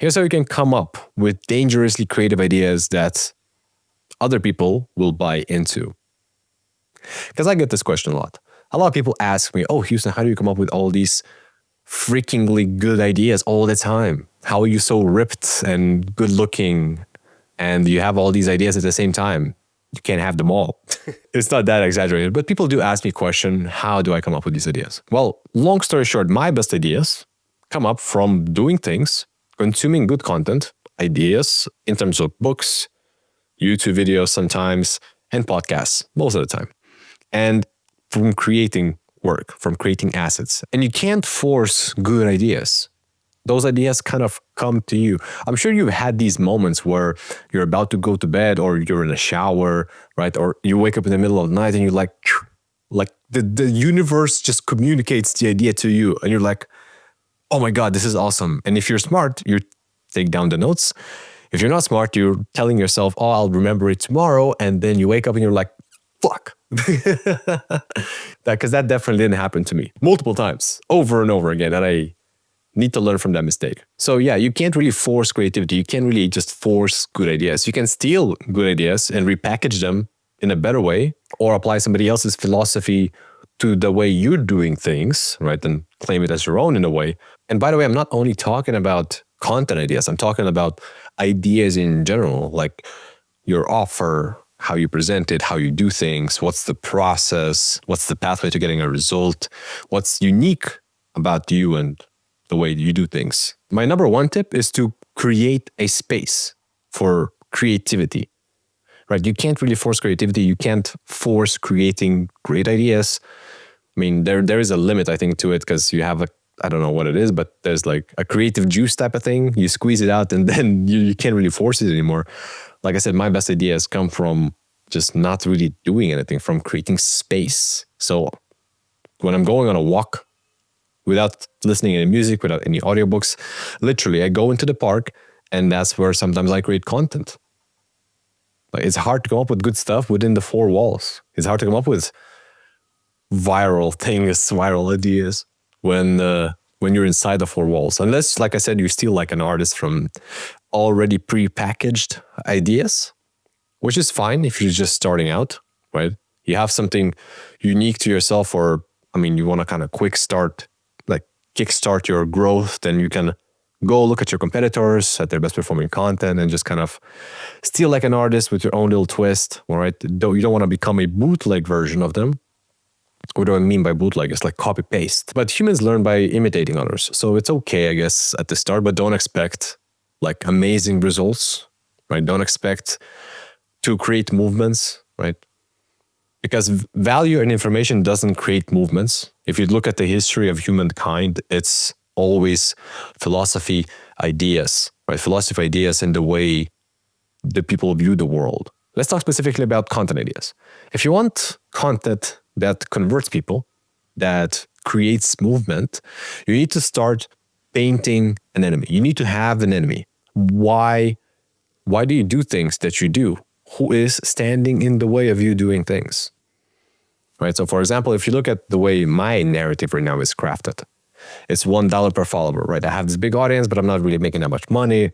Here's how you can come up with dangerously creative ideas that other people will buy into. Because I get this question a lot. A lot of people ask me, oh, Houston, how do you come up with all these freakingly good ideas all the time? How are you so ripped and good looking and you have all these ideas at the same time? You can't have them all. It's not that exaggerated, but people do ask me a question, how do I come up with these ideas? Well, long story short, my best ideas come up from doing things, consuming good content, ideas in terms of books, YouTube videos sometimes, and podcasts most of the time. And from creating work, from creating assets. And you can't force good ideas. Those ideas kind of come to you. I'm sure you've had these moments where you're about to go to bed or you're in a shower, right? Or you wake up in the middle of the night and you're like the universe just communicates the idea to you. And you're like, oh my God, this is awesome. And if you're smart, you take down the notes. If you're not smart, you're telling yourself, oh, I'll remember it tomorrow. And then you wake up and you're like, fuck. Because that definitely didn't happen to me multiple times, over and over again. And I need to learn from that mistake. So yeah, you can't really force creativity. You can't really just force good ideas. You can steal good ideas and repackage them in a better way or apply somebody else's philosophy to the way you're doing things, right? And claim it as your own in a way. And by the way, I'm not only talking about content ideas. I'm talking about ideas in general, like your offer, how you present it, how you do things, what's the process, what's the pathway to getting a result, what's unique about you and the way you do things. My number one tip is to create a space for creativity, right? You can't really force creativity. You can't force creating great ideas. I mean, there is a limit, I think, to it because you have I don't know what it is, but there's like a creative juice type of thing. You squeeze it out and then you can't really force it anymore. Like I said, my best ideas come from just not really doing anything, from creating space. So when I'm going on a walk, without listening to any music, without any audiobooks, literally I go into the park and that's where sometimes I create content. Like it's hard to come up with good stuff within the four walls. It's hard to come up with viral things, viral ideas when you're inside the four walls. Unless, like I said, you steal like an artist from already pre-packaged ideas, which is fine if you're just starting out, right? You have something unique to yourself, or I mean, you want to kind of kickstart your growth, then you can go look at your competitors at their best performing content and just kind of steal like an artist with your own little twist, all right? Though you don't want to become a bootleg version of them. What do I mean by bootleg? It's like copy paste. But humans learn by imitating others. So it's okay, I guess, at the start, but don't expect like amazing results, right? Don't expect to create movements, right? Because value and information doesn't create movements. If you look at the history of humankind, it's always philosophy ideas, right? Philosophy ideas and the way the people view the world. Let's talk specifically about content ideas. If you want content that converts people, that creates movement, you need to start painting an enemy. You need to have an enemy. Why do you do things that you do? Who is standing in the way of you doing things? Right? So for example, if you look at the way my narrative right now is crafted, it's $1 per follower, right? I have this big audience, but I'm not really making that much money.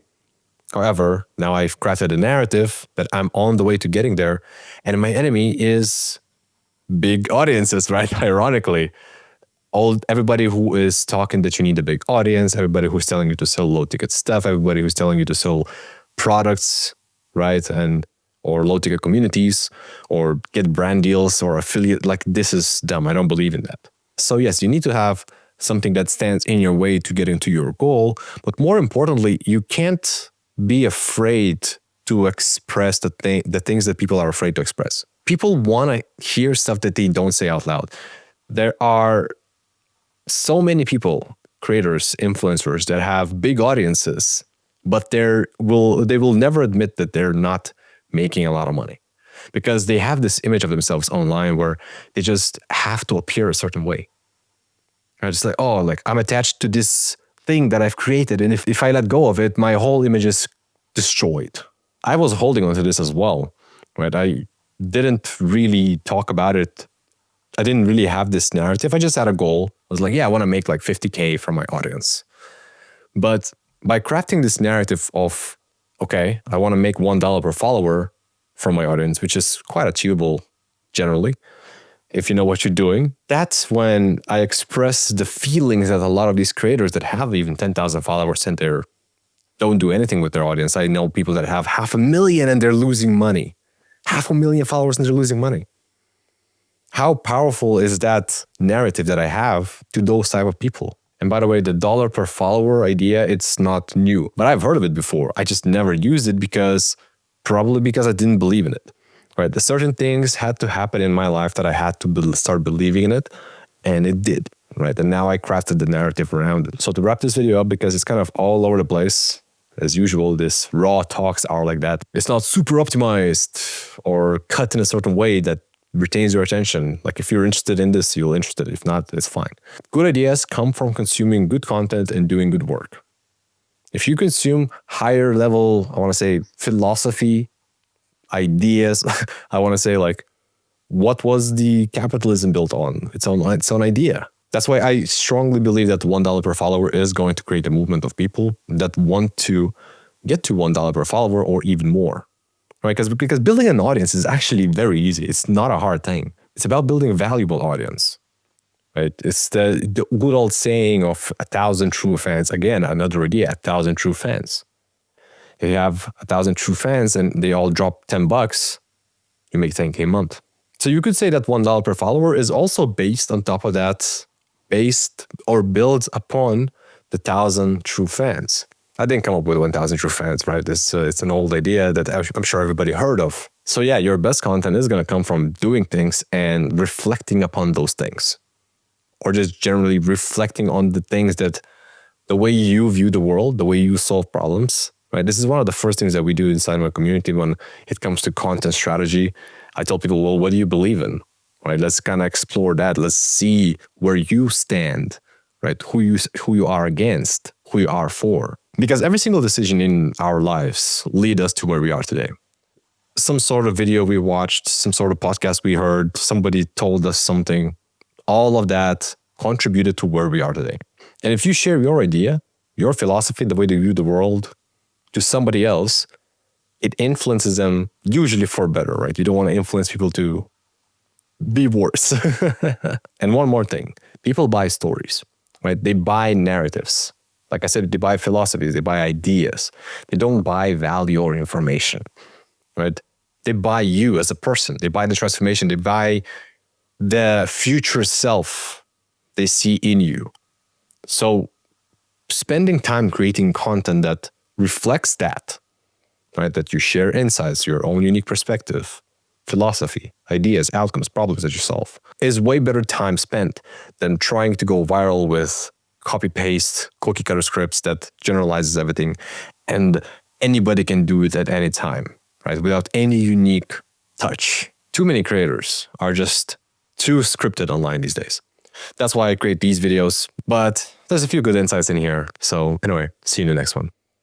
However, now I've crafted a narrative that I'm on the way to getting there, and my enemy is big audiences, right? Ironically, everybody who is talking that you need a big audience, everybody who's telling you to sell low ticket stuff, everybody who's telling you to sell products, right? Or low ticket communities, or get brand deals or affiliate. Like, this is dumb. I don't believe in that. So yes, you need to have something that stands in your way to get into your goal. But more importantly, you can't be afraid to express the things that people are afraid to express. People want to hear stuff that they don't say out loud. There are so many people, creators, influencers that have big audiences, but they will never admit that they're not making a lot of money, because they have this image of themselves online where they just have to appear a certain way. Right? It's like, oh, like I'm attached to this thing that I've created, and if I let go of it, my whole image is destroyed. I was holding on to this as well, right? I didn't really talk about it. I didn't really have this narrative. I just had a goal. I was like, yeah, I want to make like 50K from my audience. But By crafting this narrative of, okay, I want to make $1 per follower from my audience, which is quite achievable generally, if you know what you're doing, that's when I express the feelings that a lot of these creators that have even 10,000 followers and they don't do anything with their audience. I know people that have 500,000 and they're losing money. 500,000 followers and they're losing money. How powerful is that narrative that I have to those type of people? And by the way, the dollar per follower idea, it's not new, but I've heard of it before. I just never used it probably because I didn't believe in it. Right? The certain things had to happen in my life that I had to start believing in it, and it did. Right? And now I crafted the narrative around it. So to wrap this video up, because it's kind of all over the place, as usual, these raw talks are like that. It's not super optimized or cut in a certain way that retains your attention. Like if you're interested in this, you're interested. If not, it's fine. Good ideas come from consuming good content and doing good work. If you consume higher level, I want to say philosophy, ideas, I want to say like, what was the capitalism built on? Its own idea. That's why I strongly believe that $1 per follower is going to create a movement of people that want to get to $1 per follower or even more. Right? Because building an audience is actually very easy. It's not a hard thing. It's about building a valuable audience. Right? It's the good old saying of 1,000 true fans. Again, another idea, 1,000 true fans. If you have 1,000 true fans and they all drop $10, you make 10K a month. So you could say that $1 per follower is also based on top of that, builds upon the 1,000 true fans. I didn't come up with 1,000 true fans, right? It's an old idea that I'm sure everybody heard of. So yeah, your best content is going to come from doing things and reflecting upon those things. Or just generally reflecting on the things that, the way you view the world, the way you solve problems, right? This is one of the first things that we do inside my community when it comes to content strategy. I tell people, well, what do you believe in? Right? Let's kind of explore that. Let's see where you stand, right? Who you are against, who you are for. Because every single decision in our lives lead us to where we are today. Some sort of video we watched, some sort of podcast we heard, somebody told us something. All of that contributed to where we are today. And if you share your idea, your philosophy, the way they view the world to somebody else, it influences them usually for better, right? You don't want to influence people to be worse. And one more thing, people buy stories, right? They buy narratives. Like I said, they buy philosophies, they buy ideas. They don't buy value or information, right? They buy you as a person. They buy the transformation. They buy the future self they see in you. So spending time creating content that reflects that, right? That you share insights, your own unique perspective, philosophy, ideas, outcomes, problems that you solve, is way better time spent than trying to go viral with copy-paste, cookie-cutter scripts that generalizes everything, and anybody can do it at any time, right? Without any unique touch. Too many creators are just too scripted online these days. That's why I create these videos, but there's a few good insights in here. So anyway, see you in the next one.